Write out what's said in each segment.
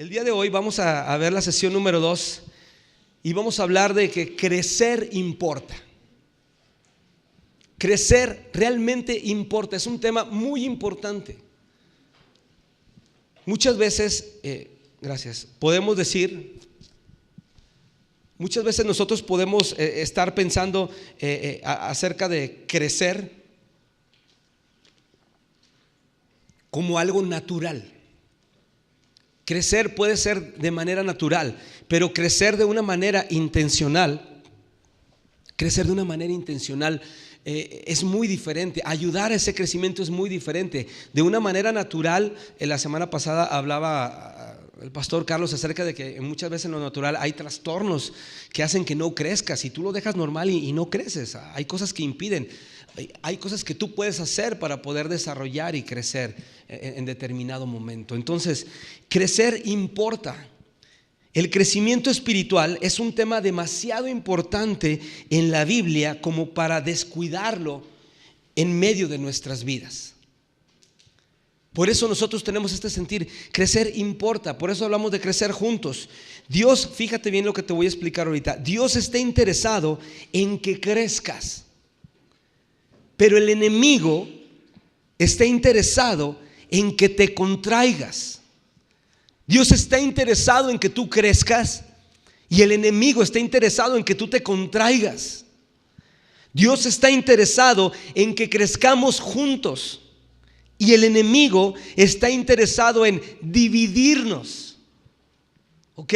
El día de hoy vamos a ver la sesión número 2 y vamos a hablar de que crecer importa. Crecer realmente importa, es un tema muy importante. Muchas veces, podemos decir, muchas veces nosotros podemos estar pensando acerca de crecer como algo natural. Crecer puede ser de manera natural, pero crecer de una manera intencional, es muy diferente. Ayudar a ese crecimiento es muy diferente. De una manera natural, la semana pasada hablaba el pastor Carlos acerca de que muchas veces en lo natural hay trastornos que hacen que no crezcas y tú lo dejas normal y no creces. Hay cosas que impiden. Hay cosas que tú puedes hacer para poder desarrollar y crecer en determinado momento. Entonces, crecer importa. El crecimiento espiritual es un tema demasiado importante en la Biblia como para descuidarlo en medio de nuestras vidas. Por eso nosotros tenemos este sentir, crecer importa, por eso hablamos de crecer juntos. Dios, fíjate bien lo que te voy a explicar ahorita, Dios está interesado en que crezcas, pero el enemigo está interesado en que te contraigas. Dios está interesado en que tú crezcas y el enemigo está interesado en que tú te contraigas. Dios está interesado en que crezcamos juntos y el enemigo está interesado en dividirnos. ¿Ok?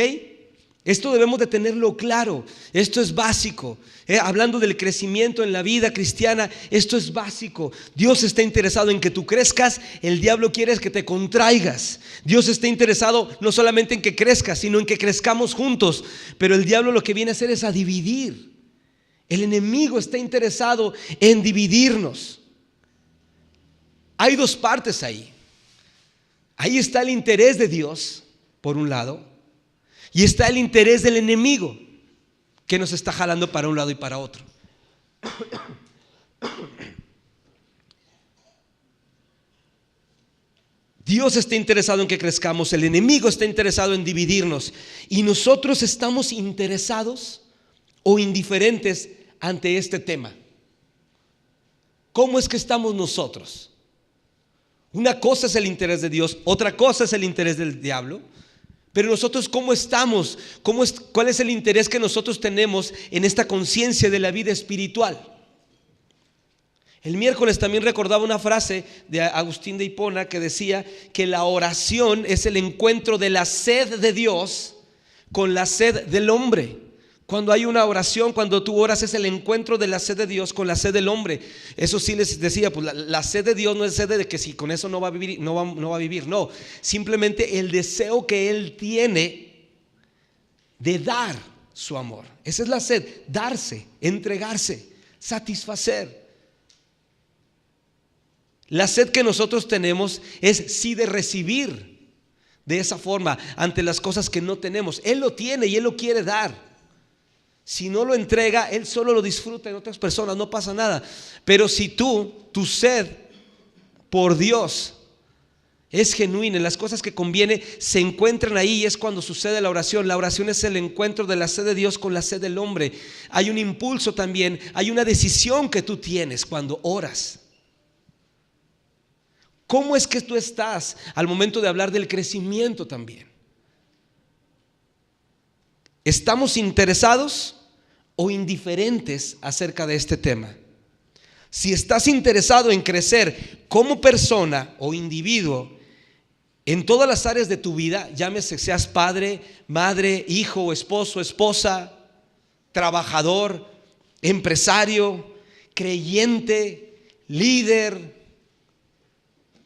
Esto debemos de tenerlo claro. Esto es básico. Hablando del crecimiento en la vida cristiana, esto es básico. Dios está interesado en que tú crezcas. El diablo quiere que te contraigas. Dios está interesado no solamente en que crezcas, sino en que crezcamos juntos. Pero el diablo lo que viene a hacer es a dividir. El enemigo está interesado en dividirnos. Hay dos partes ahí. Ahí está el interés de Dios, por un lado. Y está el interés del enemigo que nos está jalando para un lado y para otro. Dios está interesado en que crezcamos, el enemigo está interesado en dividirnos. Y nosotros estamos interesados o indiferentes ante este tema. ¿Cómo es que estamos nosotros? Una cosa es el interés de Dios, otra cosa es el interés del diablo. Pero nosotros, ¿cómo estamos? ¿Cuál es el interés que nosotros tenemos en esta conciencia de la vida espiritual? El miércoles también recordaba una frase de Agustín de Hipona que decía que la oración es el encuentro de la sed de Dios con la sed del hombre. Cuando hay una oración, cuando tú oras, es el encuentro de la sed de Dios con la sed del hombre. Eso sí les decía, pues la sed de Dios no es sed de que si con eso no va a vivir, no va a vivir, no. Simplemente el deseo que Él tiene de dar su amor. Esa es la sed, darse, entregarse, satisfacer. La sed que nosotros tenemos es sí de recibir de esa forma ante las cosas que no tenemos. Él lo tiene y Él lo quiere dar. Si no lo entrega, Él solo lo disfruta en otras personas, no pasa nada. Pero si tu sed por Dios es genuina, en las cosas que conviene se encuentran ahí, y es cuando sucede la oración. La oración es el encuentro de la sed de Dios con la sed del hombre. Hay un impulso también, hay una decisión que tú tienes cuando oras. ¿Cómo es que tú estás al momento de hablar del crecimiento también? ¿Estamos interesados o indiferentes acerca de este tema? Si estás interesado en crecer como persona o individuo en todas las áreas de tu vida, llámese seas padre, madre, hijo, esposo, esposa, trabajador, empresario, creyente, líder,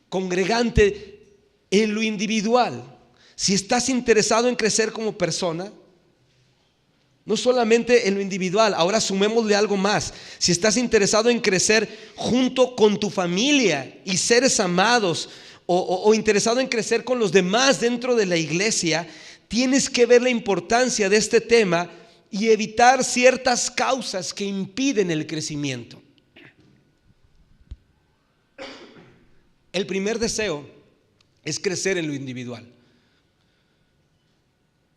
congregante, en lo individual, si estás interesado en crecer como persona, no solamente en lo individual, ahora sumémosle algo más. Si estás interesado en crecer junto con tu familia y seres amados, o interesado en crecer con los demás dentro de la iglesia, tienes que ver la importancia de este tema y evitar ciertas causas que impiden el crecimiento. El primer deseo es crecer en lo individual.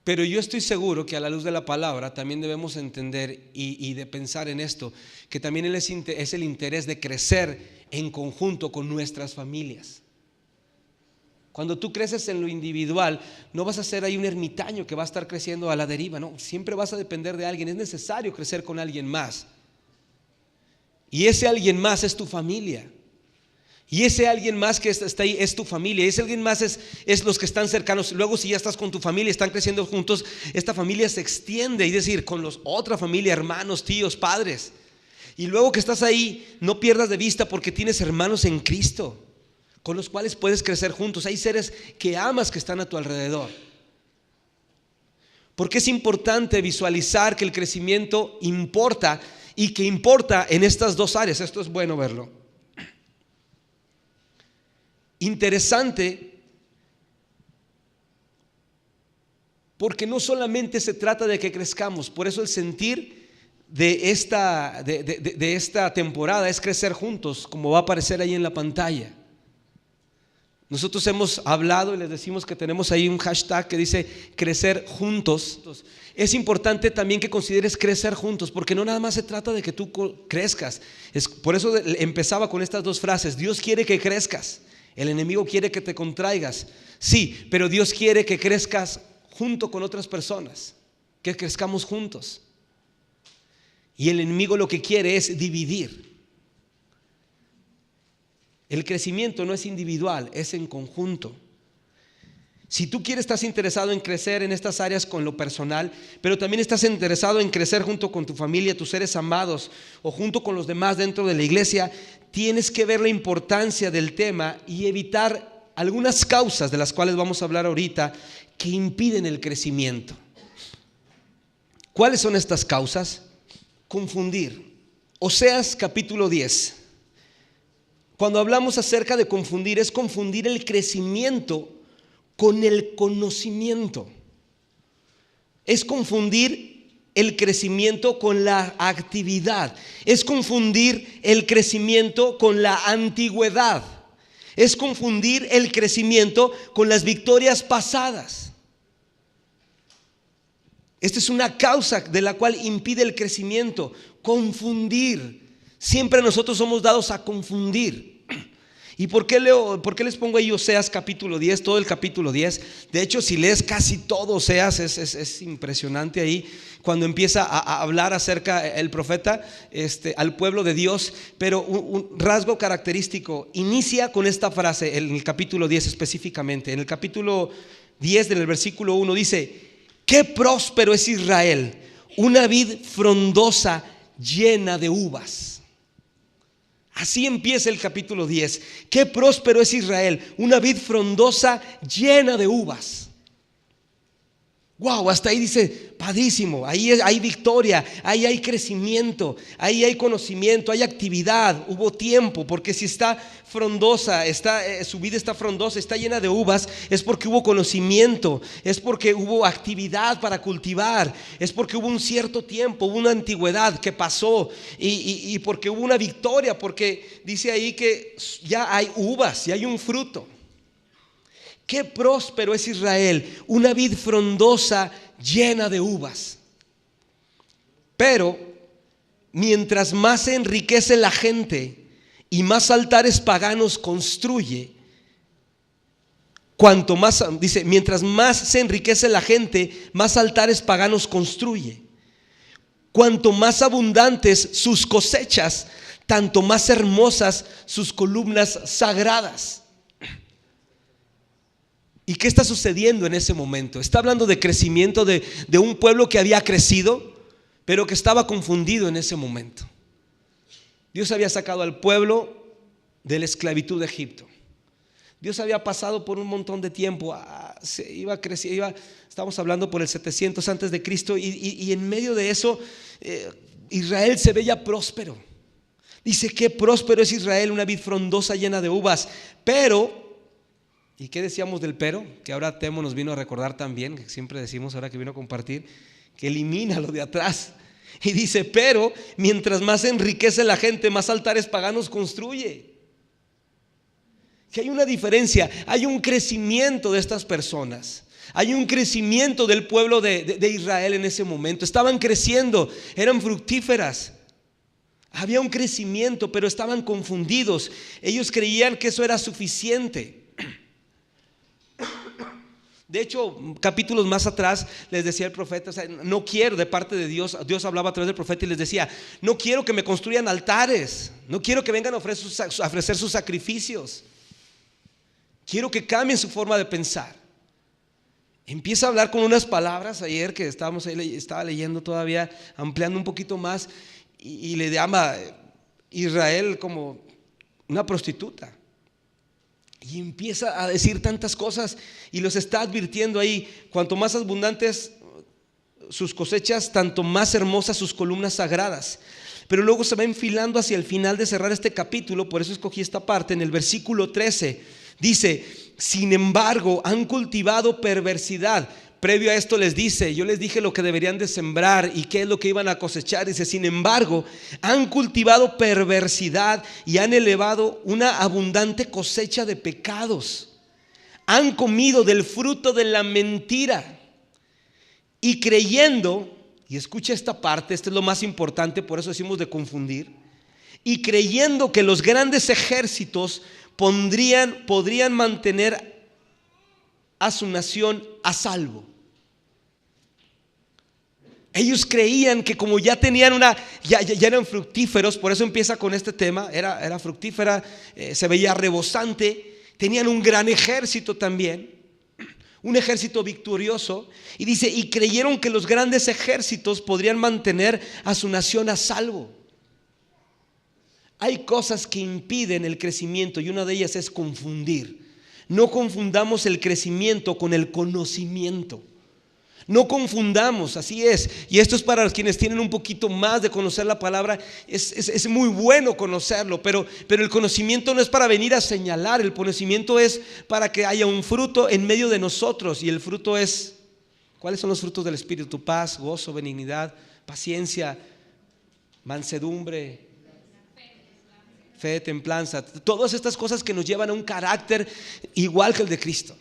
Pero yo estoy seguro que a la luz de la palabra también debemos entender y de pensar en esto, que también es el interés de crecer en conjunto con nuestras familias. Cuando tú creces en lo individual, no vas a ser ahí un ermitaño que va a estar creciendo a la deriva, no, siempre vas a depender de alguien. Es necesario crecer con alguien más. Y ese alguien más es tu familia. Y ese alguien más que está ahí es tu familia. Y ese alguien más es los que están cercanos. Luego, si ya estás con tu familia, están creciendo juntos, esta familia se extiende, es decir, con otra familia, hermanos, tíos, padres. Y luego que estás ahí, no pierdas de vista porque tienes hermanos en Cristo con los cuales puedes crecer juntos. Hay seres que amas que están a tu alrededor. Porque es importante visualizar que el crecimiento importa y que importa en estas dos áreas. Esto es bueno verlo. Interesante, porque no solamente se trata de que crezcamos. Por eso el sentir de esta temporada es crecer juntos, como va a aparecer ahí en la pantalla. Nosotros hemos hablado y les decimos que tenemos ahí un hashtag que dice crecer juntos. Es importante también que consideres crecer juntos, porque no nada más se trata de que tú crezcas. Por eso empezaba con estas dos frases: Dios quiere que crezcas, el enemigo quiere que te contraigas. Sí, pero Dios quiere que crezcas junto con otras personas, que crezcamos juntos. Y el enemigo lo que quiere es dividir. El crecimiento no es individual, es en conjunto. Si tú estás interesado en crecer en estas áreas con lo personal, pero también estás interesado en crecer junto con tu familia, tus seres amados, o junto con los demás dentro de la iglesia, tienes que ver la importancia del tema y evitar algunas causas de las cuales vamos a hablar ahorita que impiden el crecimiento. ¿Cuáles son estas causas? Confundir. Oseas capítulo 10. Cuando hablamos acerca de confundir, es confundir el crecimiento con el conocimiento. Es confundir el crecimiento con la actividad. Es confundir el crecimiento con la antigüedad. Es confundir el crecimiento con las victorias pasadas. Esta es una causa de la cual impide el crecimiento, confundir. Siempre nosotros somos dados a confundir. ¿Y por qué les pongo ahí Oseas capítulo 10, todo el capítulo 10? De hecho, si lees casi todo Oseas, es impresionante ahí cuando empieza a hablar acerca el profeta al pueblo de Dios. Pero un rasgo característico inicia con esta frase en el capítulo 10 específicamente. En el capítulo 10, en el versículo 1 dice: qué próspero es Israel, una vid frondosa llena de uvas. Así empieza el capítulo 10. Qué próspero es Israel, una vid frondosa llena de uvas. Wow, hasta ahí dice, padrísimo, ahí hay victoria, ahí hay crecimiento, ahí hay conocimiento, hay actividad, hubo tiempo, porque si está frondosa, su vida está frondosa, está llena de uvas, es porque hubo conocimiento, es porque hubo actividad para cultivar, es porque hubo un cierto tiempo, hubo una antigüedad que pasó y porque hubo una victoria, porque dice ahí que ya hay uvas, ya hay un fruto. Qué próspero es Israel, una vid frondosa llena de uvas. Pero mientras más se enriquece la gente y más altares paganos construye, cuanto más, dice, mientras más se enriquece la gente, más altares paganos construye. Cuanto más abundantes sus cosechas, tanto más hermosas sus columnas sagradas. ¿Y qué está sucediendo en ese momento? Está hablando de crecimiento de un pueblo que había crecido, pero que estaba confundido en ese momento. Dios había sacado al pueblo de la esclavitud de Egipto. Dios había pasado por un montón de tiempo, iba creciendo, estamos hablando por el 700 antes de Cristo, y en medio de eso Israel se veía próspero. Dice: qué próspero es Israel, una vid frondosa llena de uvas. Pero, ¿y qué decíamos del pero? Que ahora Temo nos vino a recordar también, que siempre decimos ahora que vino a compartir, que elimina lo de atrás. Y dice: pero mientras más enriquece la gente, más altares paganos construye. Que hay una diferencia, hay un crecimiento de estas personas. Hay un crecimiento del pueblo de Israel en ese momento. Estaban creciendo, eran fructíferas. Había un crecimiento, pero estaban confundidos. Ellos creían que eso era suficiente. De hecho, capítulos más atrás les decía el profeta, o sea, no quiero, de parte de Dios, Dios hablaba a través del profeta y les decía: no quiero que me construyan altares, no quiero que vengan a ofrecer sus sacrificios, quiero que cambien su forma de pensar. Empieza a hablar con unas palabras ayer que estaba leyendo todavía, ampliando un poquito más, y le llama Israel como una prostituta. Y empieza a decir tantas cosas y los está advirtiendo ahí: cuanto más abundantes sus cosechas, tanto más hermosas sus columnas sagradas. Pero luego se va enfilando hacia el final de cerrar este capítulo. Por eso escogí esta parte. En el versículo 13 dice: sin embargo han cultivado perversidad. Previo a esto les dice: yo les dije lo que deberían de sembrar y qué es lo que iban a cosechar. Dice: sin embargo han cultivado perversidad y han elevado una abundante cosecha de pecados. Han comido del fruto de la mentira y creyendo, y escucha esta parte, esta es lo más importante, por eso decimos de confundir, y creyendo que los grandes ejércitos podrían mantener a su nación a salvo. Ellos creían que como ya tenían ya eran fructíferos, por eso empieza con este tema, era fructífera, se veía rebosante, tenían un gran ejército también, un ejército victorioso, y dice: y creyeron que los grandes ejércitos podrían mantener a su nación a salvo. Hay cosas que impiden el crecimiento y una de ellas es confundir. No confundamos el crecimiento con el conocimiento. No confundamos, así es. Y esto es para quienes tienen un poquito más de conocer la palabra. Es muy bueno conocerlo, pero el conocimiento no es para venir a señalar. El conocimiento es para que haya un fruto en medio de nosotros. Y el fruto es, ¿cuáles son los frutos del Espíritu? Paz, gozo, benignidad, paciencia, mansedumbre, fe, templanza. Todas estas cosas que nos llevan a un carácter igual que el de Cristo.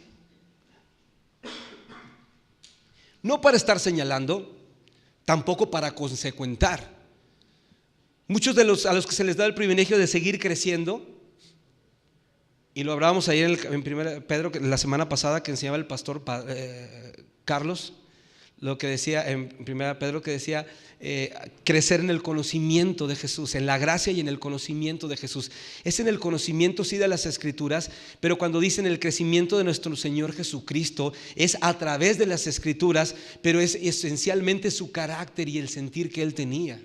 No para estar señalando, tampoco para consecuentar. Muchos a los que se les da el privilegio de seguir creciendo, y lo hablábamos ayer en 1 Pedro, la semana pasada, que enseñaba el pastor Carlos, lo que decía en 1 Pedro, que decía crecer en el conocimiento de Jesús, en la gracia y en el conocimiento de Jesús. Es en el conocimiento, sí, de las Escrituras, pero cuando dicen el crecimiento de nuestro Señor Jesucristo, es a través de las Escrituras, pero es esencialmente su carácter y el sentir que Él tenía.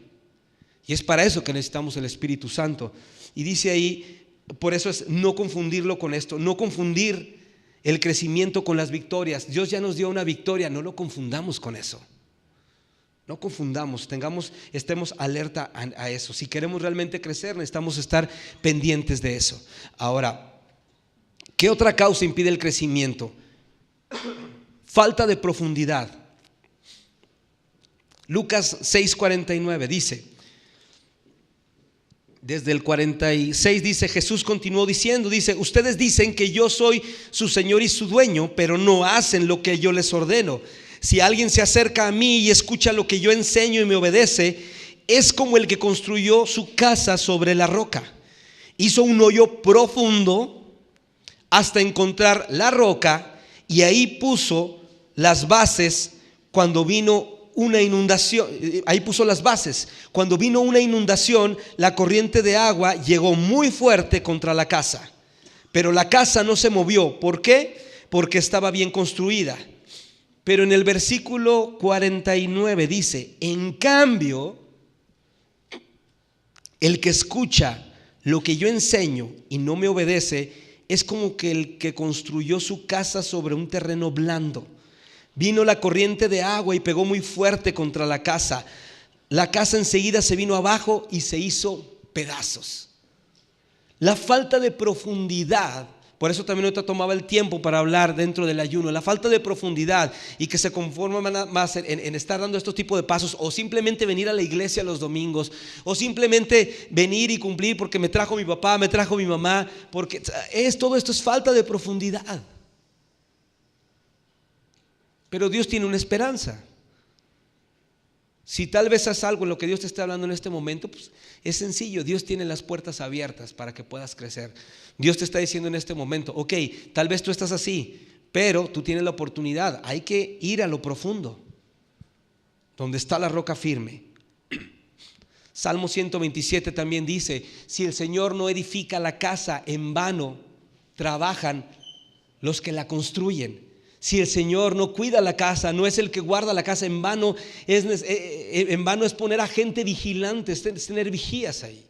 Y es para eso que necesitamos el Espíritu Santo. Y dice ahí, por eso es no confundirlo con esto, no confundir el crecimiento con las victorias. Dios ya nos dio una victoria, no lo confundamos con eso. No confundamos, estemos alerta a eso. Si queremos realmente crecer, necesitamos estar pendientes de eso. Ahora, ¿qué otra causa impide el crecimiento? Falta de profundidad. Lucas 6:49 dice, desde el 46 dice: Jesús continuó diciendo, dice: ustedes dicen que yo soy su Señor y su dueño, pero no hacen lo que yo les ordeno. Si alguien se acerca a mí y escucha lo que yo enseño y me obedece, es como el que construyó su casa sobre la roca. Hizo un hoyo profundo hasta encontrar la roca y ahí puso las bases cuando vino una inundación. Ahí puso las bases. Cuando vino una inundación, la corriente de agua llegó muy fuerte contra la casa, pero la casa no se movió. ¿Por qué? Porque estaba bien construida. Pero en el versículo 49 dice: en cambio, el que escucha lo que yo enseño y no me obedece es como que el que construyó su casa sobre un terreno blando. Vino la corriente de agua y pegó muy fuerte contra la casa. La casa enseguida se vino abajo y se hizo pedazos. La falta de profundidad, por eso también ahorita tomaba el tiempo para hablar dentro del ayuno, la falta de profundidad y que se conforman más en estar dando estos tipos de pasos, o simplemente venir a la iglesia los domingos, o simplemente venir y cumplir porque me trajo mi papá, me trajo mi mamá, porque todo esto es falta de profundidad. Pero Dios tiene una esperanza. Si tal vez es algo en lo que Dios te está hablando en este momento, pues es sencillo. Dios tiene las puertas abiertas para que puedas crecer. Dios te está diciendo en este momento, ok, tal vez tú estás así, pero tú tienes la oportunidad. Hay que ir a lo profundo, donde está la roca firme. Salmo 127 también dice: si el Señor no edifica la casa, en vano trabajan los que la construyen. Si el Señor no cuida la casa, no es el que guarda la casa, en vano es poner a gente vigilante, es tener vigías ahí.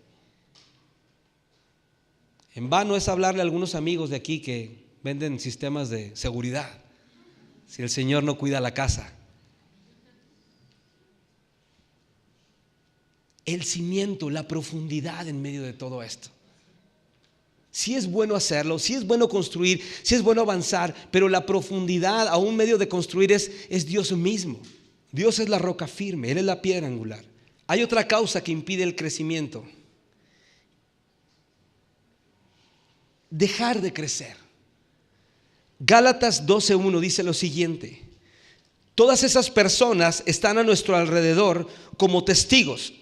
En vano es hablarle a algunos amigos de aquí que venden sistemas de seguridad, si el Señor no cuida la casa. El cimiento, la profundidad en medio de todo esto. Sí es bueno hacerlo, sí es bueno construir, sí es bueno avanzar, pero la profundidad a un medio de construir es Dios mismo. Dios es la roca firme, Él es la piedra angular. Hay otra causa que impide el crecimiento: dejar de crecer. Gálatas 12:1 dice lo siguiente: todas esas personas están a nuestro alrededor como testigos.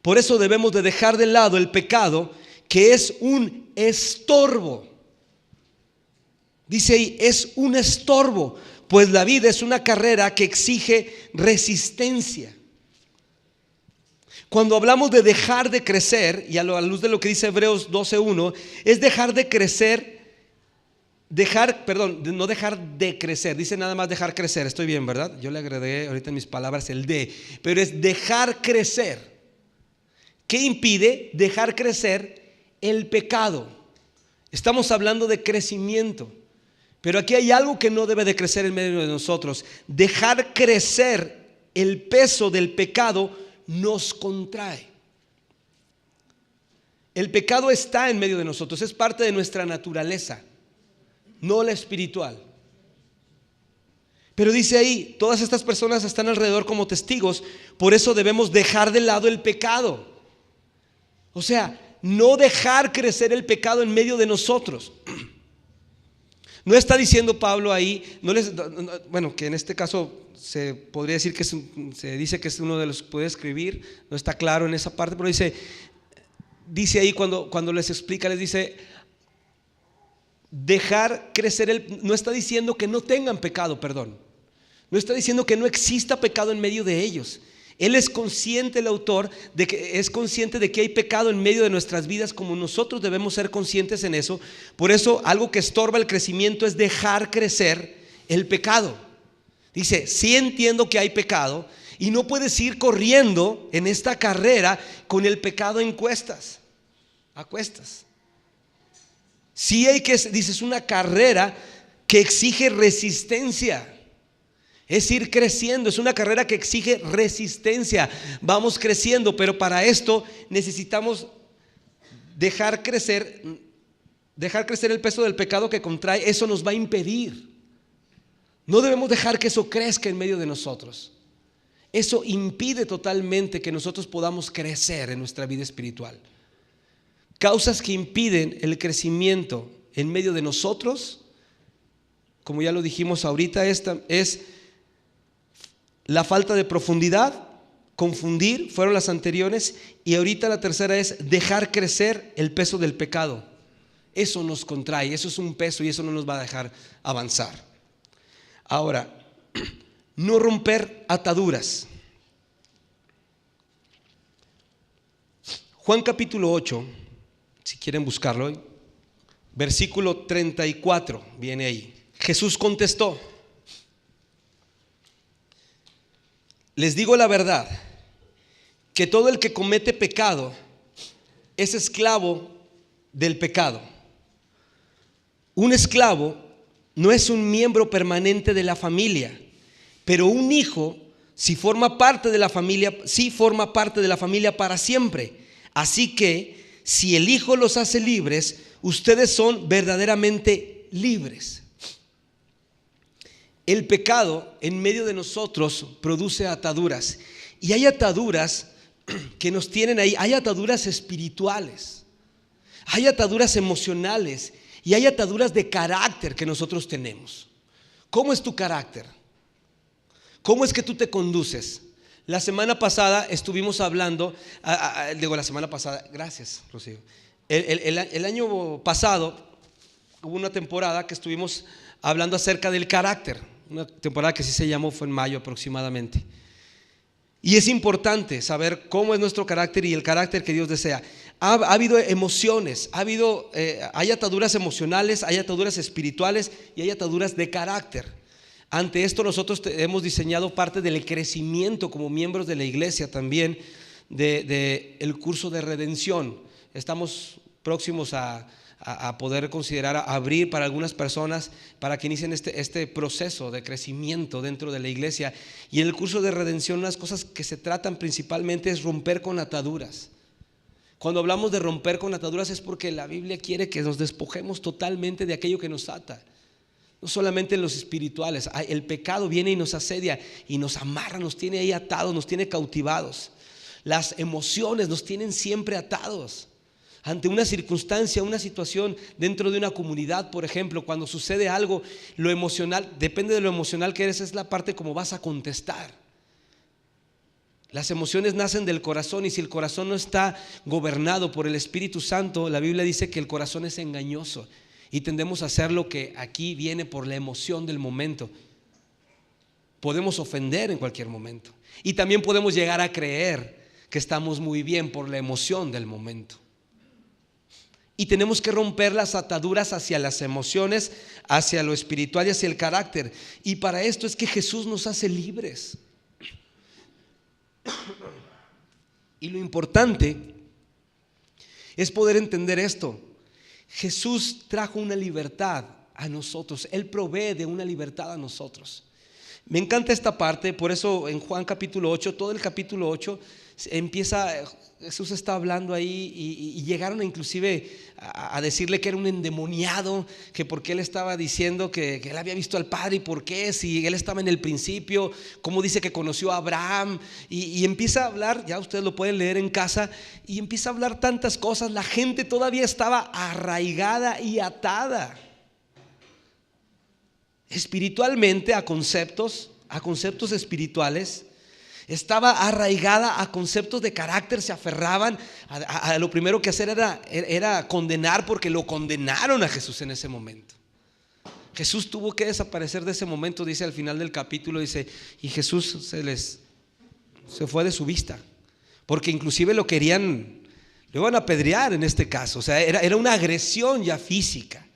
Por eso debemos de dejar de lado el pecado, que es un estorbo. Dice ahí, es un estorbo, pues la vida es una carrera que exige resistencia. Cuando hablamos de dejar de crecer, y a la luz de lo que dice Hebreos 12:1, es dejar de crecer, no dejar de crecer, dice nada más dejar crecer, estoy bien, ¿verdad? Yo le agregué ahorita en mis palabras el de, pero es dejar crecer. ¿Qué impide dejar crecer? El pecado. Estamos hablando de crecimiento, pero aquí hay algo que no debe de crecer en medio de nosotros. Dejar crecer el peso del pecado nos contrae. El pecado está en medio de nosotros, es parte de nuestra naturaleza, no la espiritual. Pero dice ahí, todas estas personas están alrededor como testigos, por eso debemos dejar de lado el pecado. O sea, no dejar crecer el pecado en medio de nosotros. No está diciendo Pablo ahí, bueno, que en este caso se podría decir que se dice que es uno de los que puede escribir, no está claro en esa parte, pero dice ahí cuando les explica, les dice dejar crecer no está diciendo que no tengan pecado, perdón. No está diciendo que no exista pecado en medio de ellos. Él es consciente, el autor, de que es consciente de que hay pecado en medio de nuestras vidas, como nosotros debemos ser conscientes en eso. Por eso algo que estorba el crecimiento es dejar crecer el pecado. Dice, sí entiendo que hay pecado y no puedes ir corriendo en esta carrera con el pecado a cuestas. Sí hay que, dice, es una carrera que exige resistencia. Es ir creciendo, es una carrera que exige resistencia. Vamos creciendo, pero para esto necesitamos dejar crecer el peso del pecado que contrae. Eso nos va a impedir. No debemos dejar que eso crezca en medio de nosotros. Eso impide totalmente que nosotros podamos crecer en nuestra vida espiritual. Causas que impiden el crecimiento en medio de nosotros, como ya lo dijimos ahorita, es la falta de profundidad, confundir, fueron las anteriores, y ahorita la tercera es dejar crecer el peso del pecado. Eso nos contrae, eso es un peso y eso no nos va a dejar avanzar. Ahora, no romper ataduras. Juan capítulo 8, si quieren buscarlo, versículo 34, viene ahí. Jesús contestó: les digo la verdad, que todo el que comete pecado es esclavo del pecado. Un esclavo no es un miembro permanente de la familia, pero un hijo, si forma parte de la familia, sí forma parte de la familia para siempre. Así que, si el Hijo los hace libres, ustedes son verdaderamente libres. El pecado en medio de nosotros produce ataduras, y hay ataduras que nos tienen ahí. Hay ataduras espirituales, hay ataduras emocionales y hay ataduras de carácter que nosotros tenemos. ¿Cómo es tu carácter? ¿Cómo es que tú te conduces? La semana pasada estuvimos hablando, la semana pasada, gracias, Rocío. El año pasado hubo una temporada que estuvimos hablando acerca del carácter, una temporada que sí se llamó, fue en mayo aproximadamente. Y es importante saber cómo es nuestro carácter y el carácter que Dios desea. Ha habido emociones, hay ataduras emocionales, hay ataduras espirituales y hay ataduras de carácter. Ante esto nosotros hemos diseñado parte del crecimiento como miembros de la iglesia también de el curso de redención. Estamos próximos a poder considerar abrir para algunas personas para que inicien este proceso de crecimiento dentro de la iglesia. Y en el curso de redención unas cosas que se tratan principalmente es romper con ataduras. Cuando hablamos de romper con ataduras es porque la Biblia quiere que nos despojemos totalmente de aquello que nos ata. No solamente en los espirituales, el pecado viene y nos asedia y nos amarra, nos tiene ahí atados, nos tiene cautivados. Las emociones nos tienen siempre atados. Ante una circunstancia, una situación dentro de una comunidad, por ejemplo, cuando sucede algo, lo emocional, depende de lo emocional que eres, es la parte como vas a contestar. Las emociones nacen del corazón y si el corazón no está gobernado por el Espíritu Santo, la Biblia dice que el corazón es engañoso. Y tendemos a hacer lo que aquí viene por la emoción del momento. Podemos ofender en cualquier momento. Y también podemos llegar a creer que estamos muy bien por la emoción del momento. Y tenemos que romper las ataduras hacia las emociones, hacia lo espiritual y hacia el carácter. Y para esto es que Jesús nos hace libres. Y lo importante es poder entender esto. Jesús trajo una libertad a nosotros. Él provee de una libertad a nosotros. Me encanta esta parte, por eso en Juan capítulo 8, todo el capítulo 8 empieza, Jesús está hablando ahí y llegaron inclusive a decirle que era un endemoniado, que porque él estaba diciendo que él había visto al Padre y por qué, si él estaba en el principio, cómo dice que conoció a Abraham y empieza a hablar, ya ustedes lo pueden leer en casa, y empieza a hablar tantas cosas. La gente todavía estaba arraigada y atada espiritualmente a conceptos espirituales. Estaba arraigada a conceptos de carácter, se aferraban a lo primero que hacer era condenar, porque lo condenaron a Jesús en ese momento. Jesús tuvo que desaparecer de ese momento, dice al final del capítulo, dice, y Jesús se fue de su vista, porque inclusive lo iban a apedrear en este caso, o sea, era una agresión ya física.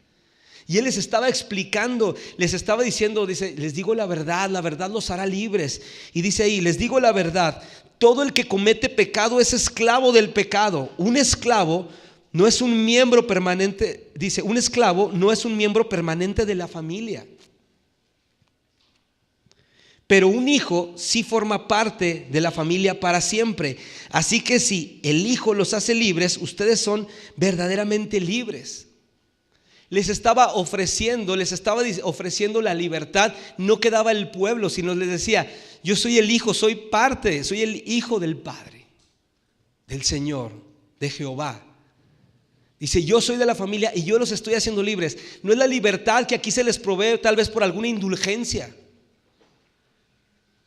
Y él les estaba explicando, les estaba diciendo, dice, les digo la verdad los hará libres. Y dice ahí, les digo la verdad, todo el que comete pecado es esclavo del pecado. Un esclavo no es un miembro permanente, dice, un esclavo no es un miembro permanente de la familia. Pero un hijo sí forma parte de la familia para siempre. Así que si el Hijo los hace libres, ustedes son verdaderamente libres. Les estaba ofreciendo la libertad. No quedaba el pueblo, sino les decía, yo soy el Hijo, soy el Hijo del Padre, del Señor, de Jehová. Dice, yo soy de la familia y yo los estoy haciendo libres. No es la libertad que aquí se les provee tal vez por alguna indulgencia.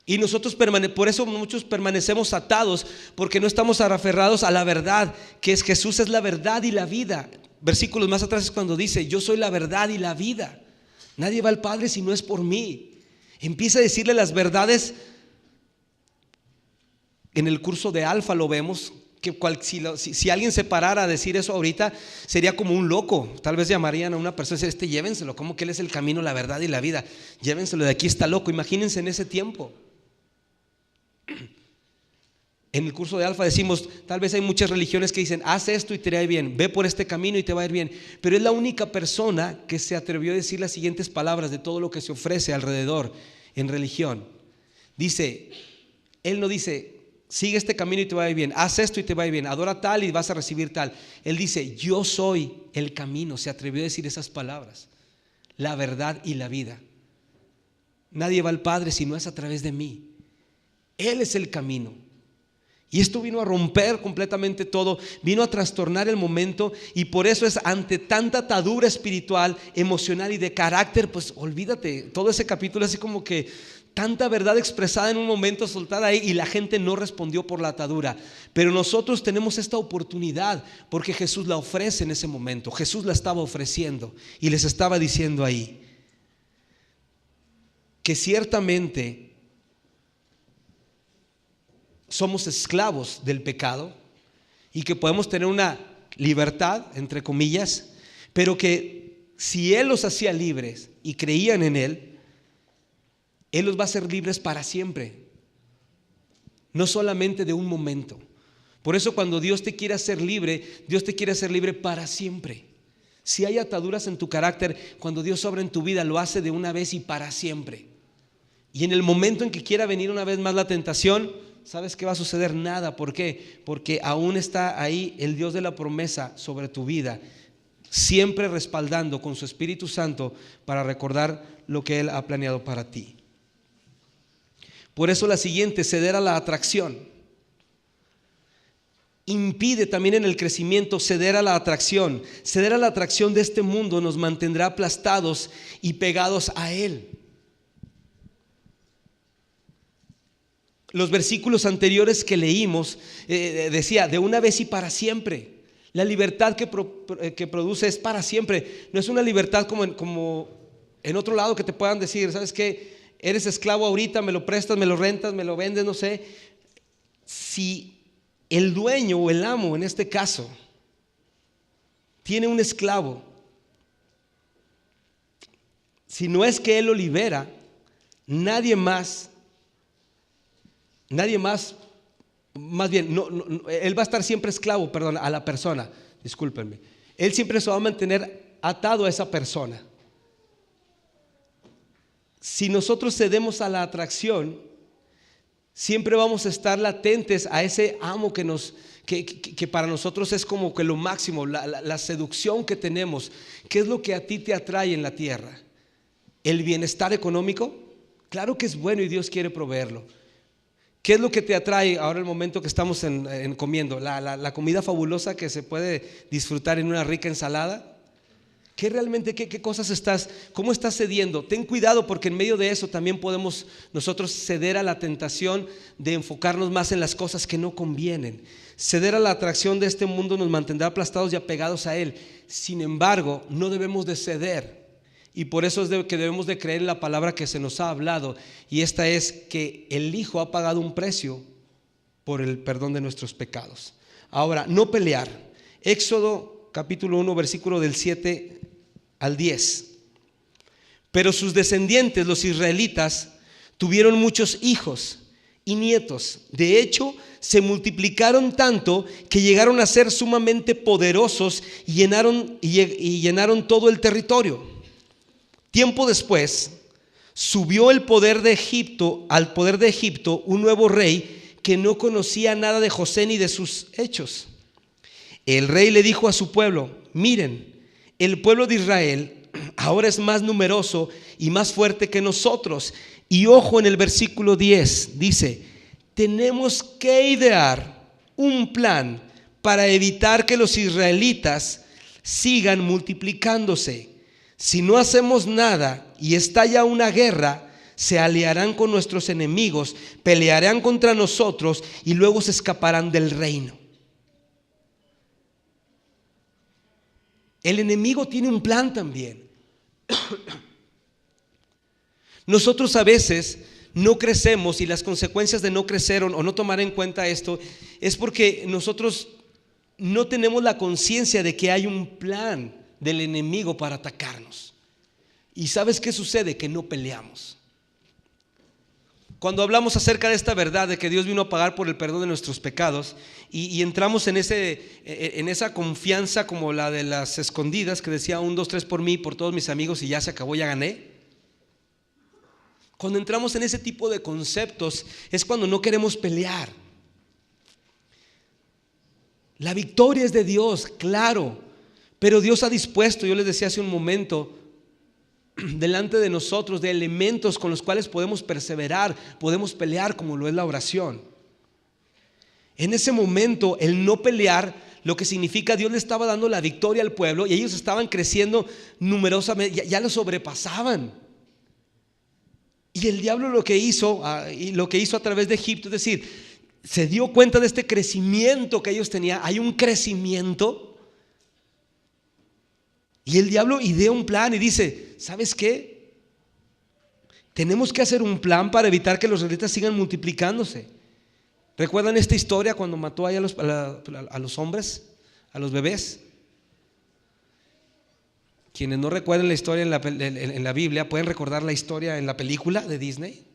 Y nosotros por eso muchos permanecemos atados, porque no estamos aferrados a la verdad, que es Jesús es la verdad y la vida. Versículos más atrás es cuando dice, yo soy la verdad y la vida. Nadie va al Padre si no es por mí. Empieza a decirle las verdades. En el curso de Alfa lo vemos, que si alguien se parara a decir eso ahorita, sería como un loco. Tal vez llamarían a una persona y decir, llévenselo, como que él es el camino, la verdad y la vida. Llévenselo, de aquí está loco. Imagínense en ese tiempo. En el curso de Alfa decimos, tal vez hay muchas religiones que dicen, haz esto y te irá bien, ve por este camino y te va a ir bien. Pero es la única persona que se atrevió a decir las siguientes palabras de todo lo que se ofrece alrededor en religión. Dice, él no dice, sigue este camino y te va a ir bien, haz esto y te va a ir bien, adora tal y vas a recibir tal. Él dice, yo soy el camino. Se atrevió a decir esas palabras, la verdad y la vida. Nadie va al Padre si no es a través de mí. Él es el camino. Y esto vino a romper completamente todo, vino a trastornar el momento, y por eso es ante tanta atadura espiritual, emocional y de carácter, pues olvídate, todo ese capítulo es así como que tanta verdad expresada en un momento, soltada ahí, y la gente no respondió por la atadura. Pero nosotros tenemos esta oportunidad porque Jesús la ofrece en ese momento. Jesús la estaba ofreciendo y les estaba diciendo ahí que ciertamente somos esclavos del pecado y que podemos tener una libertad, entre comillas, pero que si Él los hacía libres y creían en Él, Él los va a hacer libres para siempre, no solamente de un momento. Por eso cuando Dios te quiere hacer libre, Dios te quiere hacer libre para siempre. Si hay ataduras en tu carácter, cuando Dios obra en tu vida, lo hace de una vez y para siempre. Y en el momento en que quiera venir una vez más la tentación, ¿sabes qué va a suceder? Nada. ¿Por qué? Porque aún está ahí el Dios de la promesa sobre tu vida, siempre respaldando con su Espíritu Santo para recordar lo que Él ha planeado para ti. Por eso la siguiente, ceder a la atracción. Impide también en el crecimiento ceder a la atracción. Ceder a la atracción de este mundo nos mantendrá aplastados y pegados a Él. Los versículos anteriores que leímos decía de una vez y para siempre. La libertad que produce es para siempre. No es una libertad como en otro lado que te puedan decir, ¿sabes qué? Eres esclavo ahorita, me lo prestas, me lo rentas, me lo vendes, no sé. Si el dueño o el amo en este caso tiene un esclavo, si no es que él lo libera, nadie más, más bien, él va a estar siempre esclavo, perdón, a la persona, discúlpenme. Él siempre se va a mantener atado a esa persona. Si nosotros cedemos a la atracción, siempre vamos a estar latentes a ese amo que para nosotros es como que lo máximo, la seducción que tenemos. ¿Qué es lo que a ti te atrae en la tierra? ¿El bienestar económico? Claro que es bueno y Dios quiere proveerlo. ¿Qué es lo que te atrae ahora el momento que estamos comiendo? La comida fabulosa que se puede disfrutar en una rica ensalada. ¿Qué realmente, qué cosas cómo estás cediendo? Ten cuidado porque en medio de eso también podemos nosotros ceder a la tentación de enfocarnos más en las cosas que no convienen. Ceder a la atracción de este mundo nos mantendrá aplastados y apegados a él. Sin embargo, no debemos de ceder. Y por eso es que debemos de creer en la palabra que se nos ha hablado. Y esta es que el Hijo ha pagado un precio por el perdón de nuestros pecados. Ahora, no pelear. Éxodo capítulo 1, versículo del 7 al 10. Pero sus descendientes, los israelitas, tuvieron muchos hijos y nietos. De hecho, se multiplicaron tanto que llegaron a ser sumamente poderosos y llenaron todo el territorio. Tiempo después, subió al poder de Egipto un nuevo rey que no conocía nada de José ni de sus hechos. El rey le dijo a su pueblo: miren, el pueblo de Israel ahora es más numeroso y más fuerte que nosotros. Y ojo, en el versículo 10 dice: tenemos que idear un plan para evitar que los israelitas sigan multiplicándose. Si no hacemos nada y estalla una guerra, se aliarán con nuestros enemigos, pelearán contra nosotros y luego se escaparán del reino. El enemigo tiene un plan también. Nosotros a veces no crecemos, y las consecuencias de no crecer o no tomar en cuenta esto es porque nosotros no tenemos la conciencia de que hay un plan del enemigo para atacarnos. ¿Y sabes qué sucede? Que no peleamos. Cuando hablamos acerca de esta verdad de que Dios vino a pagar por el perdón de nuestros pecados y entramos en esa confianza como la de las escondidas que decía 1, 2, 3 por mí y por todos mis amigos y ya se acabó, ya gané. Cuando entramos en ese tipo de conceptos es cuando no queremos pelear. La victoria es de Dios, claro, pero Dios ha dispuesto, yo les decía hace un momento, delante de nosotros de elementos con los cuales podemos perseverar, podemos pelear, como lo es la oración. En ese momento, el no pelear, lo que significa Dios le estaba dando la victoria al pueblo y ellos estaban creciendo numerosamente, ya lo sobrepasaban. Y el diablo lo que hizo, y lo que hizo a través de Egipto, es decir, se dio cuenta de este crecimiento que ellos tenían. Hay un crecimiento. Y el diablo idea un plan y dice, ¿sabes qué? Tenemos que hacer un plan para evitar que los israelitas sigan multiplicándose. ¿Recuerdan esta historia cuando mató ahí a los hombres, a los bebés? Quienes no recuerden la historia en la Biblia, ¿pueden recordar la historia en la película de Disney?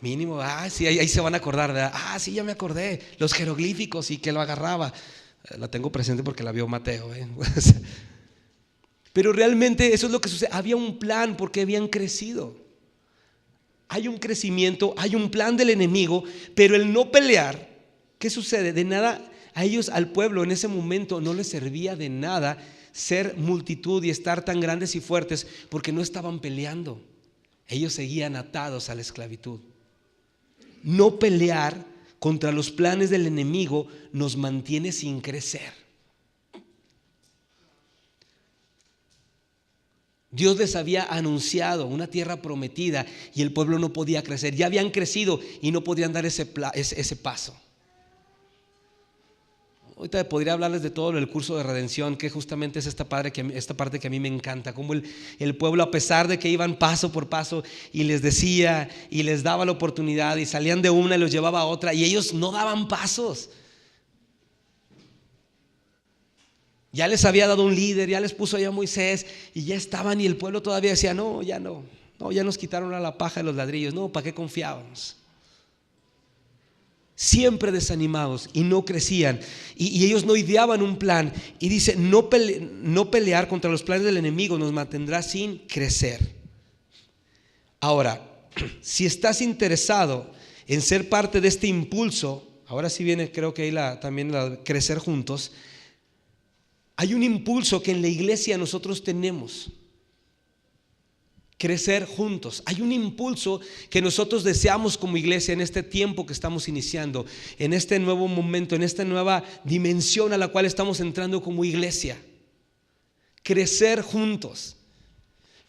Mínimo, sí, ahí se van a acordar, ¿verdad? Sí, ya me acordé, los jeroglíficos y que lo agarraba. La tengo presente porque la vio Mateo, ¿eh? Pero realmente eso es lo que sucede. Había un plan porque habían crecido. Hay un crecimiento, hay un plan del enemigo, pero el no pelear, ¿qué sucede? De nada, a ellos, al pueblo en ese momento no les servía de nada ser multitud y estar tan grandes y fuertes porque no estaban peleando. Ellos seguían atados a la esclavitud. No pelear contra los planes del enemigo nos mantiene sin crecer. Dios les había anunciado una tierra prometida y el pueblo no podía crecer. Ya habían crecido y no podían dar ese paso. Ahorita podría hablarles de todo el curso de redención, que justamente es esta parte que a mí me encanta. Como el pueblo, a pesar de que iban paso por paso y les decía y les daba la oportunidad y salían de una y los llevaba a otra, y ellos no daban pasos. Ya les había dado un líder, ya les puso allá a Moisés y ya estaban, y el pueblo todavía decía, no, ya nos quitaron a la paja de los ladrillos, no, ¿para qué confiábamos? Siempre desanimados y no crecían, y ellos no ideaban un plan. Y dice, no pelear contra los planes del enemigo nos mantendrá sin crecer. Ahora, si estás interesado en ser parte de este impulso, ahora sí viene, creo que ahí también crecer juntos. Hay un impulso que en la iglesia nosotros tenemos: crecer juntos. Hay un impulso que nosotros deseamos como iglesia en este tiempo que estamos iniciando, en este nuevo momento, en esta nueva dimensión a la cual estamos entrando como iglesia. Crecer juntos.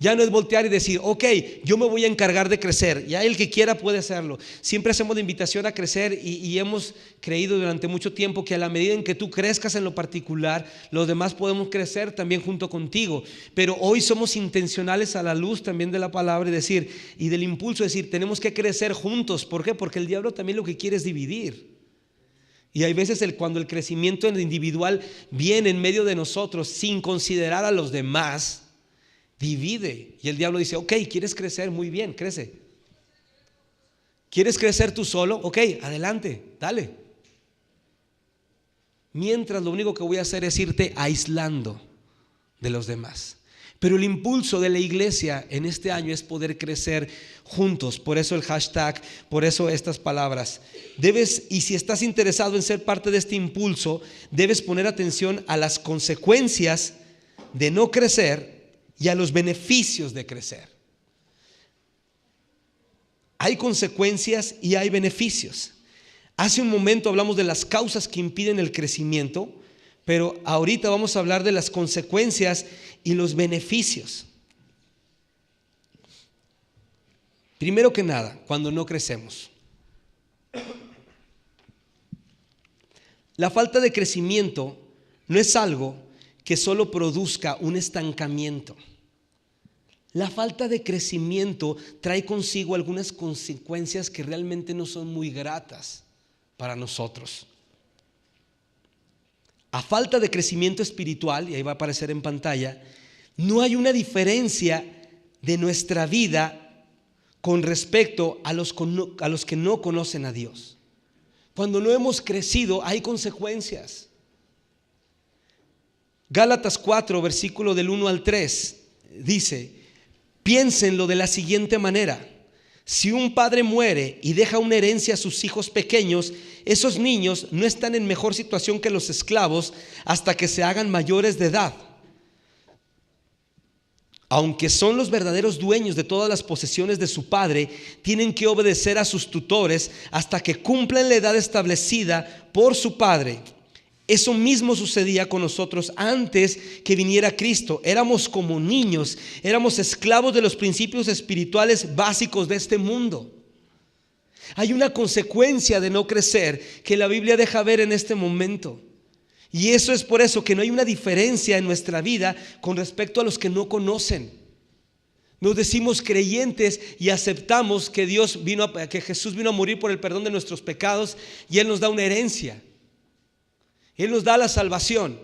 Ya no es voltear y decir, ok, yo me voy a encargar de crecer. Ya el que quiera puede hacerlo. Siempre hacemos la invitación a crecer y hemos creído durante mucho tiempo que a la medida en que tú crezcas en lo particular, los demás podemos crecer también junto contigo. Pero hoy somos intencionales a la luz también de la palabra y del impulso, decir, tenemos que crecer juntos. ¿Por qué? Porque el diablo también lo que quiere es dividir. Y hay veces cuando el crecimiento individual viene en medio de nosotros sin considerar a los demás, divide. Y el diablo dice, ok, ¿quieres crecer? Muy bien, crece. ¿Quieres crecer tú solo? Ok, adelante, dale. Mientras lo único que voy a hacer es irte aislando de los demás. Pero el impulso de la iglesia en este año es poder crecer juntos. Por eso el hashtag, por eso estas palabras. Y si estás interesado en ser parte de este impulso, debes poner atención a las consecuencias de no crecer y a los beneficios de crecer. Hay consecuencias y hay beneficios. Hace un momento hablamos de las causas que impiden el crecimiento, pero ahorita vamos a hablar de las consecuencias y los beneficios. Primero que nada, cuando no crecemos, la falta de crecimiento no es algo que solo produzca un estancamiento. La falta de crecimiento trae consigo algunas consecuencias que realmente no son muy gratas para nosotros. A falta de crecimiento espiritual, y ahí va a aparecer en pantalla, no hay una diferencia de nuestra vida con respecto a los que no conocen a Dios. Cuando no hemos crecido, hay consecuencias. Gálatas 4, versículo del 1 al 3, dice: piénsenlo de la siguiente manera: si un padre muere y deja una herencia a sus hijos pequeños, esos niños no están en mejor situación que los esclavos hasta que se hagan mayores de edad. Aunque son los verdaderos dueños de todas las posesiones de su padre, tienen que obedecer a sus tutores hasta que cumplan la edad establecida por su padre. Eso mismo sucedía con nosotros antes que viniera Cristo. Éramos como niños, éramos esclavos de los principios espirituales básicos de este mundo. Hay una consecuencia de no crecer que la Biblia deja ver en este momento. Y eso es por eso que no hay una diferencia en nuestra vida con respecto a los que no conocen. Nos decimos creyentes y aceptamos que que Jesús vino a morir por el perdón de nuestros pecados y Él nos da una herencia. Él nos da la salvación.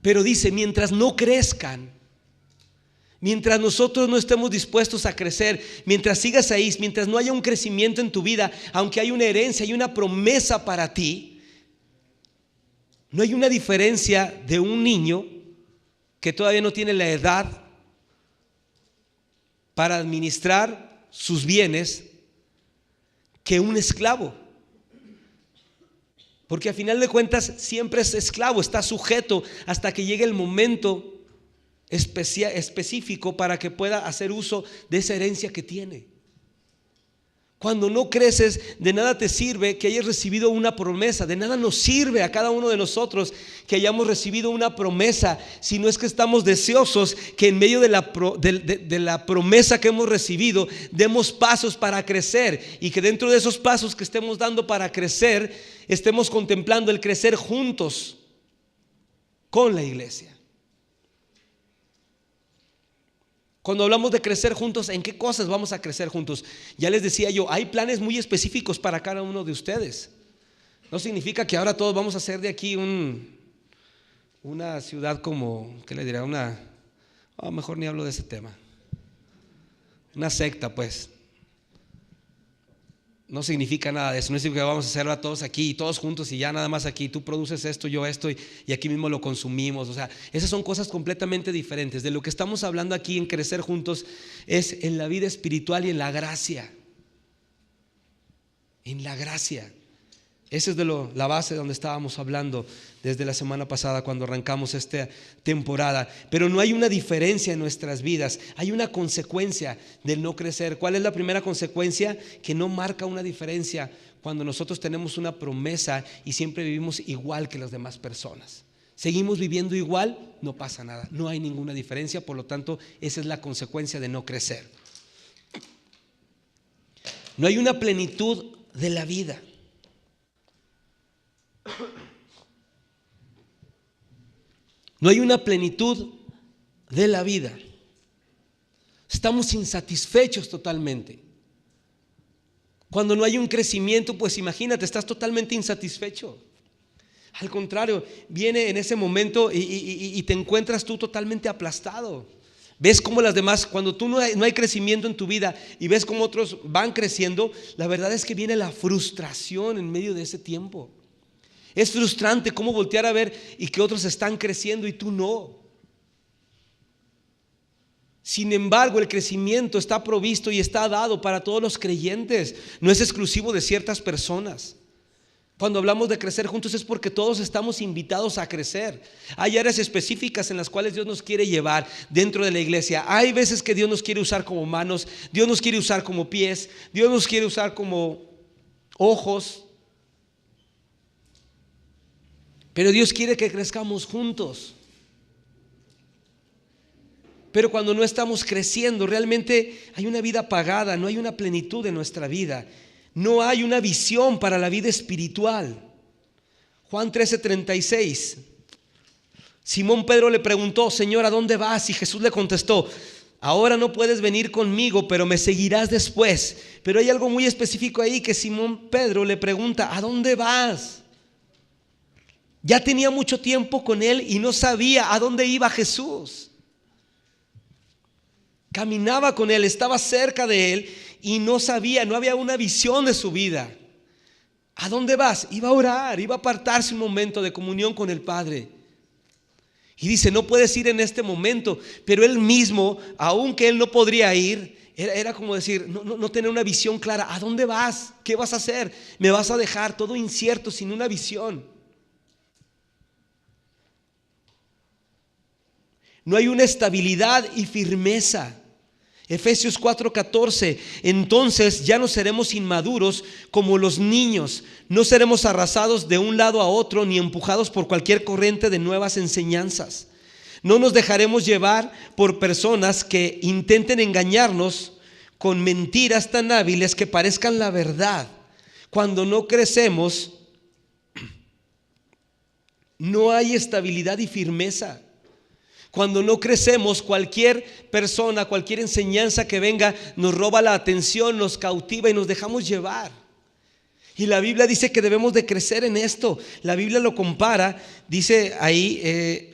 Pero dice, mientras no crezcan, mientras nosotros no estemos dispuestos a crecer, mientras sigas ahí, mientras no haya un crecimiento en tu vida, aunque hay una herencia, hay una promesa para ti, no hay una diferencia de un niño que todavía no tiene la edad para administrar sus bienes que un esclavo. Porque a final de cuentas siempre es esclavo, está sujeto hasta que llegue el momento específico para que pueda hacer uso de esa herencia que tiene. Cuando no creces, de nada te sirve que hayas recibido una promesa, de nada nos sirve a cada uno de nosotros que hayamos recibido una promesa, si no es que estamos deseosos que en medio de la promesa que hemos recibido demos pasos para crecer, y que dentro de esos pasos que estemos dando para crecer estemos contemplando el crecer juntos con la iglesia. Cuando hablamos de crecer juntos, ¿en qué cosas vamos a crecer juntos? Ya les decía yo, hay planes muy específicos para cada uno de ustedes. No significa que ahora todos vamos a hacer de aquí una ciudad como, ¿qué le dirá? Mejor ni hablo de ese tema. Una secta, pues. No significa nada de eso. No significa que vamos a hacerlo todos aquí, todos juntos y ya nada más aquí. Tú produces esto, yo esto y aquí mismo lo consumimos. O sea, esas son cosas completamente diferentes. De lo que estamos hablando aquí en crecer juntos es en la vida espiritual y en la gracia. En la gracia. Esa es la base de donde estábamos hablando desde la semana pasada cuando arrancamos esta temporada. Pero no hay una diferencia en nuestras vidas, hay una consecuencia del no crecer. ¿Cuál es la primera consecuencia? Que no marca una diferencia cuando nosotros tenemos una promesa y siempre vivimos igual que las demás personas. Seguimos viviendo igual, no pasa nada, no hay ninguna diferencia, por lo tanto esa es la consecuencia de no crecer. No hay una plenitud de la vida. No hay una plenitud de la vida. Estamos insatisfechos totalmente. Cuando no hay un crecimiento, pues imagínate, estás totalmente insatisfecho. Al contrario, viene en ese momento y te encuentras tú totalmente aplastado. Ves cómo las demás, cuando tú no hay crecimiento en tu vida y ves cómo otros van creciendo, la verdad es que viene la frustración en medio de ese tiempo. Es frustrante cómo voltear a ver y que otros están creciendo y tú no. Sin embargo, el crecimiento está provisto y está dado para todos los creyentes. No es exclusivo de ciertas personas. Cuando hablamos de crecer juntos es porque todos estamos invitados a crecer. Hay áreas específicas en las cuales Dios nos quiere llevar dentro de la iglesia. Hay veces que Dios nos quiere usar como manos, Dios nos quiere usar como pies, Dios nos quiere usar como ojos. Pero Dios quiere que crezcamos juntos. Pero cuando no estamos creciendo, realmente hay una vida apagada, no hay una plenitud en nuestra vida. No hay una visión para la vida espiritual. Juan 13:36. Simón Pedro le preguntó: Señor, ¿a dónde vas? Y Jesús le contestó: ahora no puedes venir conmigo, pero me seguirás después. Pero hay algo muy específico ahí que Simón Pedro le pregunta: ¿a dónde vas? Ya tenía mucho tiempo con él y no sabía a dónde iba Jesús. Caminaba con él, estaba cerca de él y no sabía, no había una visión de su vida. ¿A dónde vas? Iba a orar, iba a apartarse un momento de comunión con el Padre. Y dice: no puedes ir en este momento. Pero él mismo, aunque él no podría ir, era como decir, no tener una visión clara. ¿A dónde vas? ¿Qué vas a hacer? ¿Me vas a dejar todo incierto, sin una visión? No hay una estabilidad y firmeza. Efesios 4:14, entonces ya no seremos inmaduros como los niños, no seremos arrasados de un lado a otro ni empujados por cualquier corriente de nuevas enseñanzas. No nos dejaremos llevar por personas que intenten engañarnos con mentiras tan hábiles que parezcan la verdad. Cuando no crecemos, no hay estabilidad y firmeza. Cuando no crecemos, cualquier persona, cualquier enseñanza que venga nos roba la atención, nos cautiva y nos dejamos llevar. Y la Biblia dice que debemos de crecer en esto. La Biblia lo compara, dice ahí,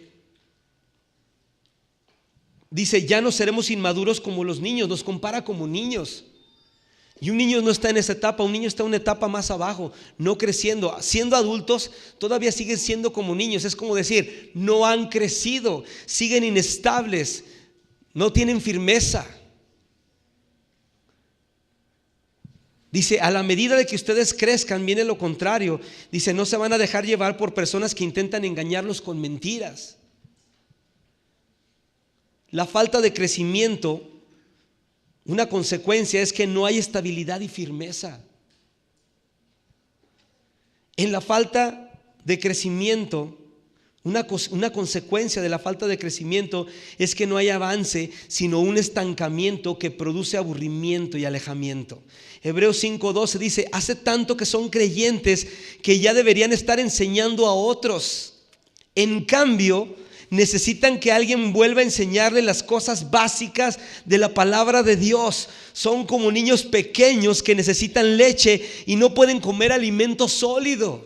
dice, ya no seremos inmaduros como los niños, nos compara como niños. Y un niño no está en esa etapa, un niño está en una etapa más abajo, no creciendo. Siendo adultos, todavía siguen siendo como niños. Es como decir, no han crecido, siguen inestables, no tienen firmeza. Dice, a la medida de que ustedes crezcan, viene lo contrario. Dice, no se van a dejar llevar por personas que intentan engañarlos con mentiras. La falta de crecimiento, una consecuencia es que no hay estabilidad y firmeza. En la falta de crecimiento, una consecuencia de la falta de crecimiento es que no hay avance, sino un estancamiento que produce aburrimiento y alejamiento. Hebreos 5:12 dice, hace tanto que son creyentes que ya deberían estar enseñando a otros. En cambio, necesitan que alguien vuelva a enseñarle las cosas básicas de la palabra de Dios. Son como niños pequeños que necesitan leche y no pueden comer alimento sólido.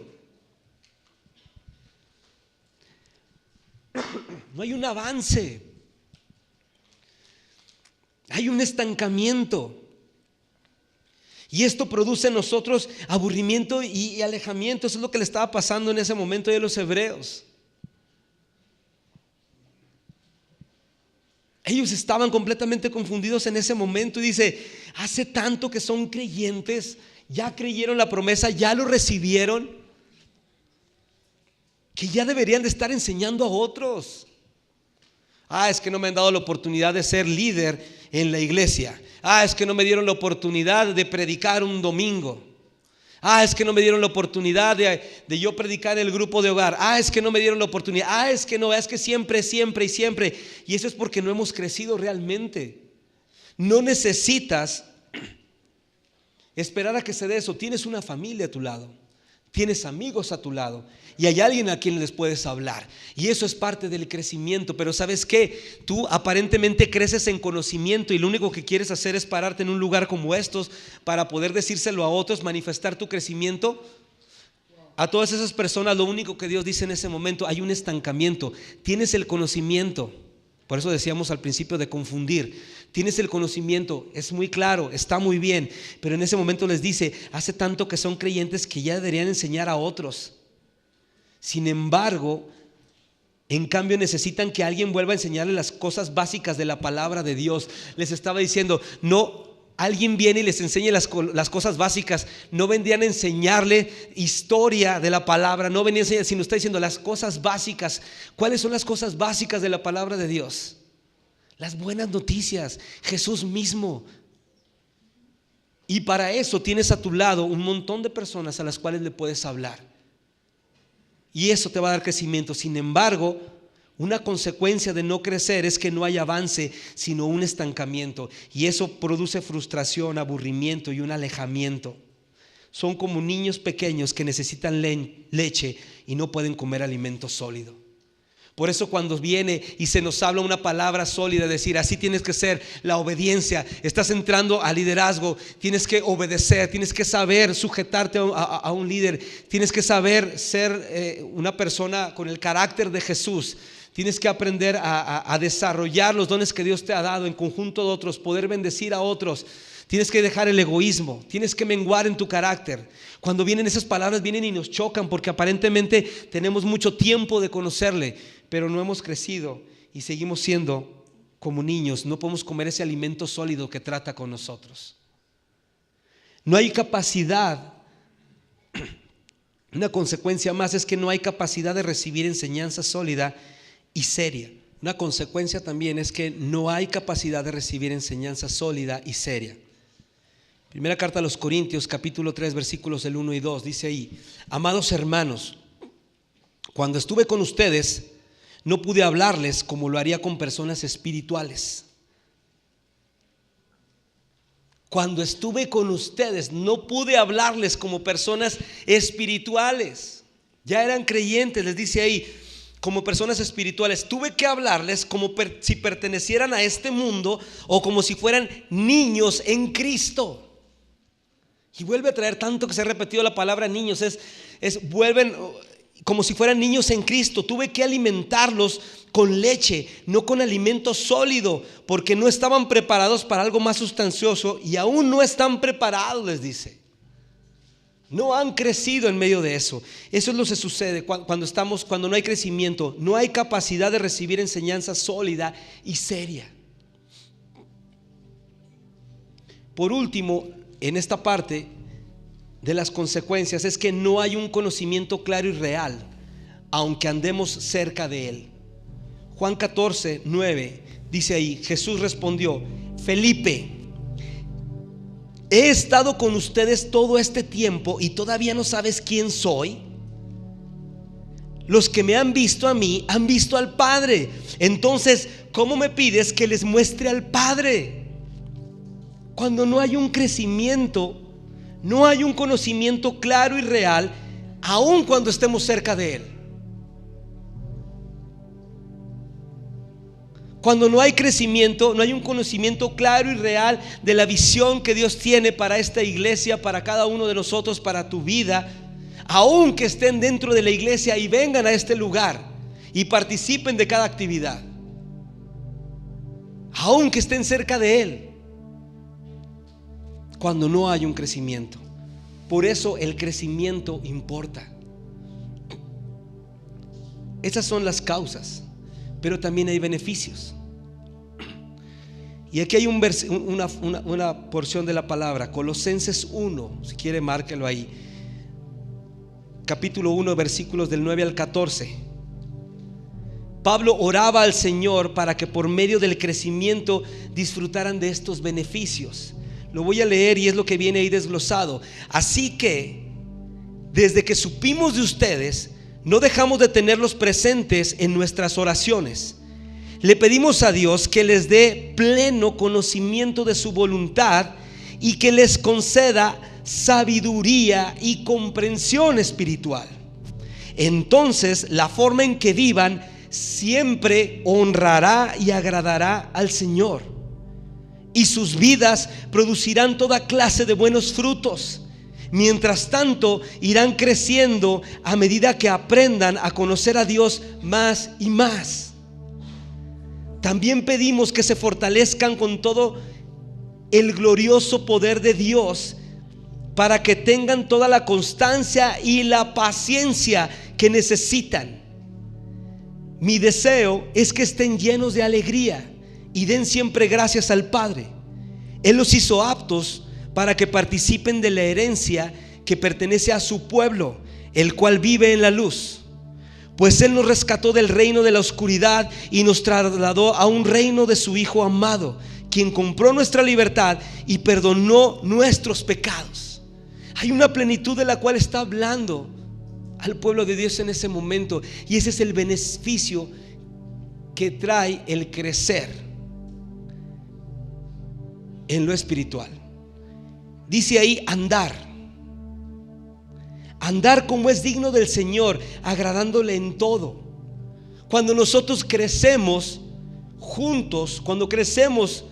No hay un avance. Hay un estancamiento. Y esto produce en nosotros aburrimiento y alejamiento. Eso es lo que le estaba pasando en ese momento de los hebreos. Ellos estaban completamente confundidos en ese momento y dice, hace tanto que son creyentes, ya creyeron la promesa, ya lo recibieron, que ya deberían de estar enseñando a otros. Es que no me han dado la oportunidad de ser líder en la iglesia. Es que no me dieron la oportunidad de predicar un domingo. Es que no me dieron la oportunidad de yo predicar en el grupo de hogar. Es que no me dieron la oportunidad. Es que siempre. Y eso es porque no hemos crecido realmente. No necesitas esperar a que se dé eso. Tienes una familia a tu lado, tienes amigos a tu lado y hay alguien a quien les puedes hablar, y eso es parte del crecimiento. Pero ¿sabes qué? Tú aparentemente creces en conocimiento y lo único que quieres hacer es pararte en un lugar como estos para poder decírselo a otros, manifestar tu crecimiento. A todas esas personas lo único que Dios dice en ese momento, hay un estancamiento. Tienes el conocimiento, por eso decíamos al principio de confundir. Tienes el conocimiento, es muy claro, está muy bien, pero en ese momento les dice, hace tanto que son creyentes que ya deberían enseñar a otros. Sin embargo, en cambio necesitan que alguien vuelva a enseñarles las cosas básicas de la palabra de Dios. Les estaba diciendo, no, alguien viene y les enseñe las cosas básicas. No vendrían a enseñarle historia de la palabra, no venían a enseñar, sino está diciendo las cosas básicas. ¿Cuáles son las cosas básicas de la palabra de Dios? Las buenas noticias, Jesús mismo. Y para eso tienes a tu lado un montón de personas a las cuales le puedes hablar. Y eso te va a dar crecimiento. Sin embargo, una consecuencia de no crecer es que no hay avance, sino un estancamiento. Y eso produce frustración, aburrimiento y un alejamiento. Son como niños pequeños que necesitan leche y no pueden comer alimento sólido. Por eso cuando viene y se nos habla una palabra sólida, decir así tienes que ser, la obediencia, estás entrando al liderazgo, tienes que obedecer, tienes que saber sujetarte a un líder, tienes que saber ser una persona con el carácter de Jesús, tienes que aprender a desarrollar los dones que Dios te ha dado en conjunto de otros, poder bendecir a otros. Tienes que dejar el egoísmo, tienes que menguar en tu carácter. Cuando vienen esas palabras, vienen y nos chocan porque aparentemente tenemos mucho tiempo de conocerle, pero no hemos crecido y seguimos siendo como niños. No podemos comer ese alimento sólido que trata con nosotros. No hay capacidad. Una consecuencia más es que no hay capacidad de recibir enseñanza sólida y seria. Una consecuencia también es que no hay capacidad de recibir enseñanza sólida y seria. Primera carta a los Corintios, capítulo 3, versículos del 1 y 2, dice ahí: amados hermanos, cuando estuve con ustedes, no pude hablarles como lo haría con personas espirituales. Cuando estuve con ustedes, no pude hablarles como personas espirituales. Ya eran creyentes, les dice ahí, como personas espirituales. Tuve que hablarles como si pertenecieran a este mundo o como si fueran niños en Cristo. Y vuelve a traer tanto que se ha repetido la palabra niños, vuelven como si fueran niños en Cristo. Tuve que alimentarlos con leche, no con alimento sólido, porque no estaban preparados para algo más sustancioso y aún no están preparados, les dice. No han crecido en medio de eso. Eso es lo que sucede cuando no hay crecimiento, no hay capacidad de recibir enseñanza sólida y seria. Por último, en esta parte de las consecuencias es que no hay un conocimiento claro y real, aunque andemos cerca de él. Juan 14, 9 dice ahí: Jesús respondió: Felipe, he estado con ustedes todo este tiempo y todavía no sabes quién soy. Los que me han visto a mí han visto al Padre. Entonces, ¿cómo me pides que les muestre al Padre? Cuando no hay un crecimiento, no hay un conocimiento claro y real, aun cuando estemos cerca de Él. Cuando no hay crecimiento, no hay un conocimiento claro y real de la visión que Dios tiene para esta iglesia, para cada uno de nosotros, para tu vida, aun que estén dentro de la iglesia y vengan a este lugar y participen de cada actividad, aun que estén cerca de Él, cuando no hay un crecimiento. Por eso el crecimiento importa. Esas son las causas, pero también hay beneficios. Y aquí hay una porción de la palabra, Colosenses 1, si quiere márquelo ahí, capítulo 1, versículos del 9 al 14. Pablo oraba al Señor para que por medio del crecimiento disfrutaran de estos beneficios. Lo voy a leer y es lo que viene ahí desglosado. Así que, desde que supimos de ustedes, no dejamos de tenerlos presentes en nuestras oraciones. Le pedimos a Dios que les dé pleno conocimiento de su voluntad y que les conceda sabiduría y comprensión espiritual. Entonces, la forma en que vivan siempre honrará y agradará al Señor, y sus vidas producirán toda clase de buenos frutos. Mientras tanto, irán creciendo a medida que aprendan a conocer a Dios más y más. También pedimos que se fortalezcan con todo el glorioso poder de Dios, para que tengan toda la constancia y la paciencia que necesitan. Mi deseo es que estén llenos de alegría y den siempre gracias al Padre. Él los hizo aptos para que participen de la herencia que pertenece a su pueblo, el cual vive en la luz. Pues Él nos rescató del reino de la oscuridad y nos trasladó a un reino de su Hijo amado, quien compró nuestra libertad y perdonó nuestros pecados. Hay una plenitud de la cual está hablando al pueblo de Dios en ese momento, y ese es el beneficio que trae el crecer en lo espiritual. Dice ahí andar como es digno del Señor, agradándole en todo. Cuando nosotros crecemos juntos, cuando crecemos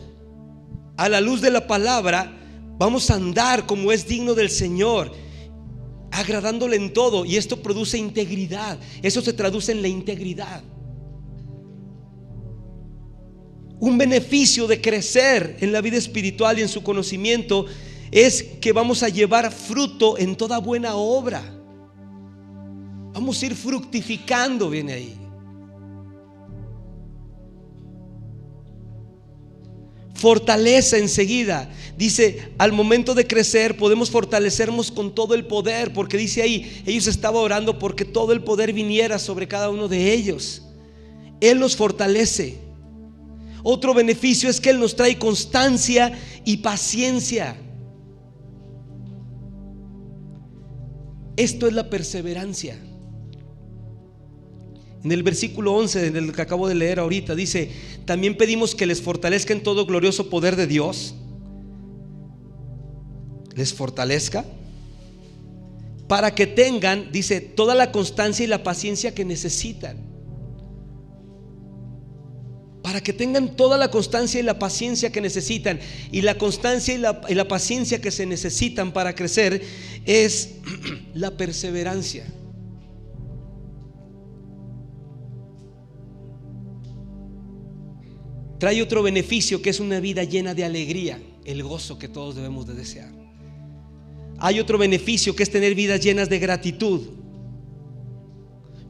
a la luz de la palabra, vamos a andar como es digno del Señor, agradándole en todo. Y esto produce integridad. Eso se traduce en la integridad. Un beneficio de crecer en la vida espiritual y en su conocimiento es que vamos a llevar fruto en toda buena obra. Vamos a ir fructificando, viene ahí. Fortaleza enseguida. Dice, al momento de crecer podemos fortalecernos con todo el poder, porque dice ahí, ellos estaban orando porque todo el poder viniera sobre cada uno de ellos. Él nos fortalece. Otro beneficio es que Él nos trae constancia y paciencia. Esto es la perseverancia. En el versículo 11 del que acabo de leer ahorita dice: también pedimos que les fortalezca en todo glorioso poder de Dios. Les fortalezca para que tengan, dice, toda la constancia y la paciencia que necesitan. Para que tengan toda la constancia y la paciencia que necesitan. Y la constancia y la paciencia que se necesitan para crecer es la perseverancia. Trae otro beneficio, que es una vida llena de alegría, el gozo que todos debemos de desear. Hay otro beneficio, que es tener vidas llenas de gratitud,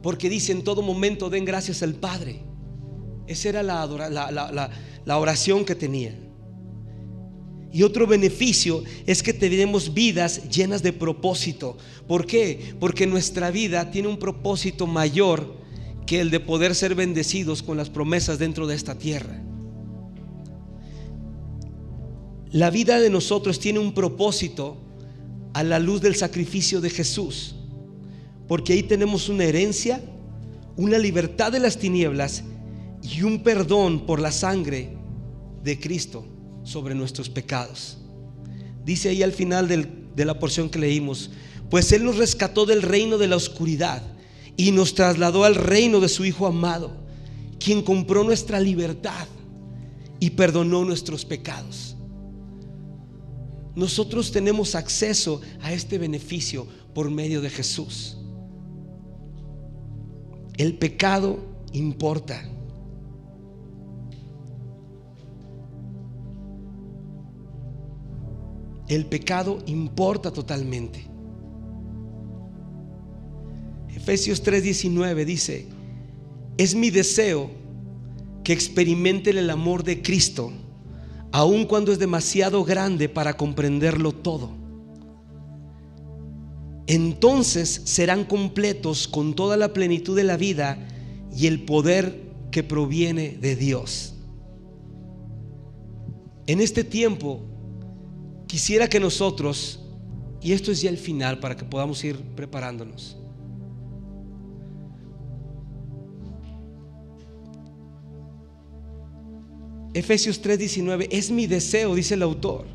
porque dice: en todo momento den gracias al Padre. Esa era la oración que tenía. Y otro beneficio es que tenemos vidas llenas de propósito. ¿Por qué? Porque nuestra vida tiene un propósito mayor que el de poder ser bendecidos con las promesas dentro de esta tierra. La vida de nosotros tiene un propósito a la luz del sacrificio de Jesús, porque ahí tenemos una herencia, una libertad de las tinieblas y un perdón por la sangre de Cristo sobre nuestros pecados. Dice ahí al final de la porción que leímos: pues Él nos rescató del reino de la oscuridad y nos trasladó al reino de su Hijo amado, quien compró nuestra libertad y perdonó nuestros pecados. Nosotros tenemos acceso a este beneficio por medio de Jesús. El pecado importa. El pecado importa totalmente. Efesios 3:19 dice: es mi deseo que experimenten el amor de Cristo, aun cuando es demasiado grande para comprenderlo todo. Entonces serán completos con toda la plenitud de la vida y el poder que proviene de Dios. En este tiempo quisiera que nosotros, y esto es ya el final para que podamos ir preparándonos, Efesios 3:19, es mi deseo, dice el autor,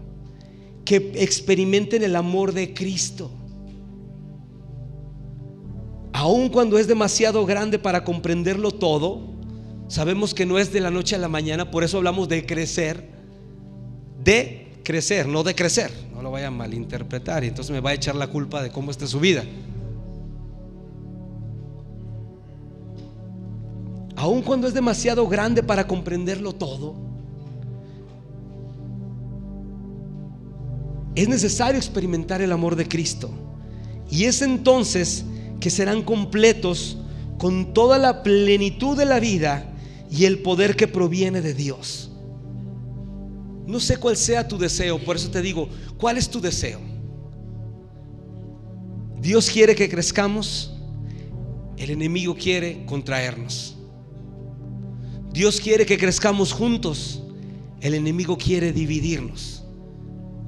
que experimenten el amor de Cristo, aun cuando es demasiado grande para comprenderlo todo. Sabemos que no es de la noche a la mañana, por eso hablamos de crecer, no de crecer. No lo vaya a malinterpretar y entonces me va a echar la culpa de cómo está su vida. Aun cuando es demasiado grande para comprenderlo todo, es necesario experimentar el amor de Cristo. Y es entonces que serán completos con toda la plenitud de la vida y el poder que proviene de Dios. No sé cuál sea tu deseo, por eso te digo, ¿cuál es tu deseo? Dios quiere que crezcamos, el enemigo quiere contraernos. Dios quiere que crezcamos juntos, el enemigo quiere dividirnos.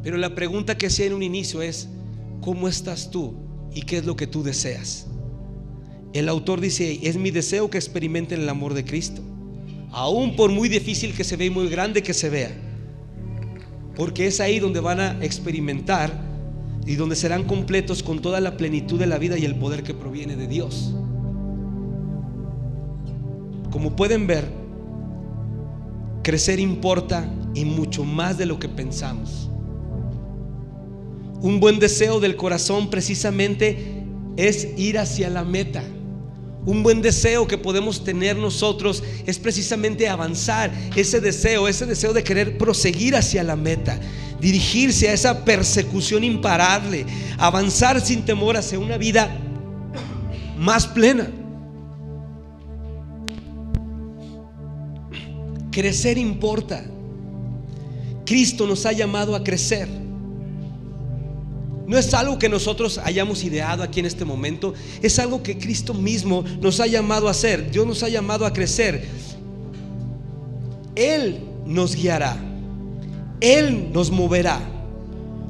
Pero la pregunta que hacía en un inicio es: ¿cómo estás tú y qué es lo que tú deseas? El autor dice: es mi deseo que experimenten el amor de Cristo, aún por muy difícil que se vea y muy grande que se vea, porque es ahí donde van a experimentar y donde serán completos con toda la plenitud de la vida y el poder que proviene de Dios. Como pueden ver, crecer importa y mucho más de lo que pensamos. Un buen deseo del corazón precisamente es ir hacia la meta. Un buen deseo que podemos tener nosotros es precisamente avanzar. Ese deseo de querer proseguir hacia la meta, dirigirse a esa persecución imparable, avanzar sin temor hacia una vida más plena. Crecer importa. Cristo nos ha llamado a crecer. No es algo que nosotros hayamos ideado aquí en este momento. Es algo que Cristo mismo nos ha llamado a hacer. Dios nos ha llamado a crecer. Él nos guiará. Él nos moverá.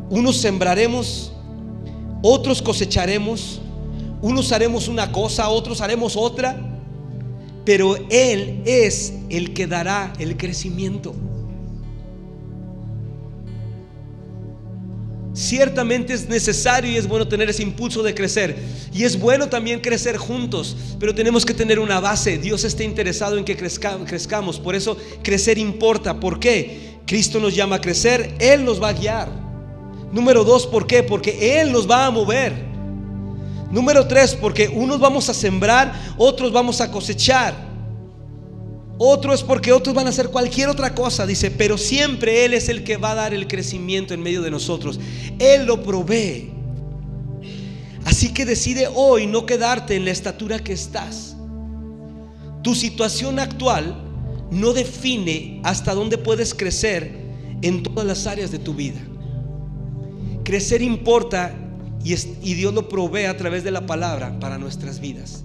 Unos sembraremos, otros cosecharemos. Unos haremos una cosa, otros haremos otra. Pero Él es el que dará el crecimiento. Ciertamente es necesario y es bueno tener ese impulso de crecer. Y es bueno también crecer juntos, pero tenemos que tener una base. Dios está interesado en que crezcamos. Por eso crecer importa. ¿Por qué? Cristo nos llama a crecer. Él nos va a guiar. Número 2, ¿por qué? Porque Él nos va a mover. Número 3, porque unos vamos a sembrar, otros vamos a cosechar. Otro es porque otros van a hacer cualquier otra cosa, dice, pero siempre Él es el que va a dar el crecimiento en medio de nosotros. Él lo provee. Así que decide hoy no quedarte en la estatura que estás. Tu situación actual no define hasta dónde puedes crecer en todas las áreas de tu vida. Crecer importa y Dios lo provee a través de la palabra para nuestras vidas.